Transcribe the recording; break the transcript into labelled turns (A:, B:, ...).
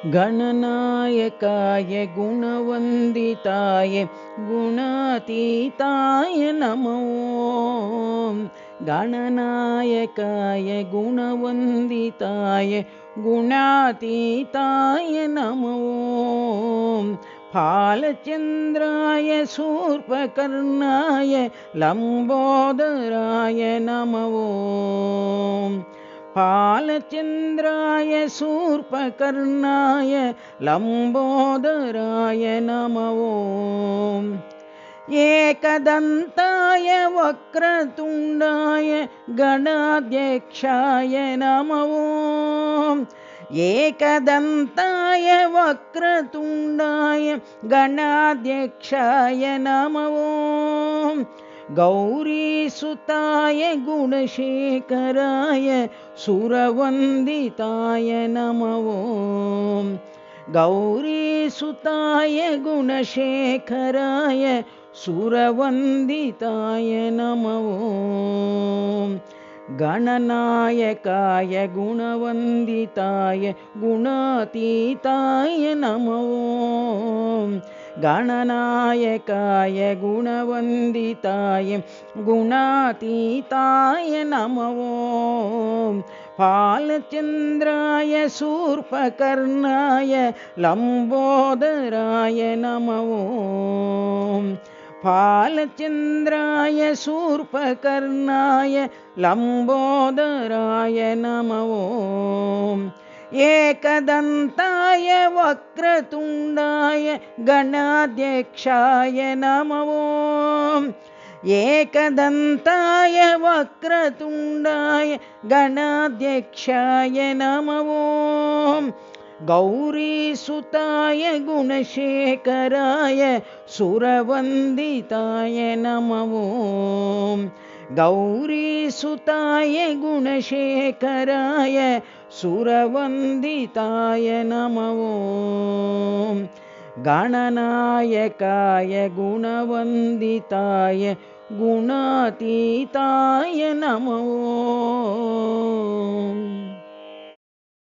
A: गणनायकाय गुणवन्दिताय गुणातीताय नमो। गणनायकाय गुणवन्दिताय गुणातीताय नमो। फालचन्द्राय शूर्पकर्णाय लम्बोदराय नमो। फालचन्द्राय शूर्पकर्णाय लम्बोदराय नमो। एकदन्ताय वक्रतुण्डाय गणाध्यक्षाय नमो। एकदन्ताय वक्रतुण्डाय गणाध्यक्षाय नमो। गौरीसुताय गुणशेखराय सुरवन्दिताय नमो। गौरीसुताय गुणशेखराय सुरवन्दिताय नमो। गणनायकाय गुणवन्दिताय गुणातीताय नमो। गणनायकाय गुणवन्दिताय गुणातीताय नमो। फालचन्द्राय शूर्पकर्णाय लम्बोदराय नमो। फालचन्द्राय शूर्पकर्णाय लम्बोदराय नमो। एकदन्ताय वक्रतुण्डाय गणाध्यक्षाय नमो। एकदन्ताय वक्रतुण्डाय गणाध्यक्षाय नमो। गौरीसुताय गुणशेखराय सुरवन्दिताय नमो। गौरीसुताय गुणशेखराय सुरवन्दिताय नमो। गणनायकाय गुणवन्दिताय गुणातीताय नमो।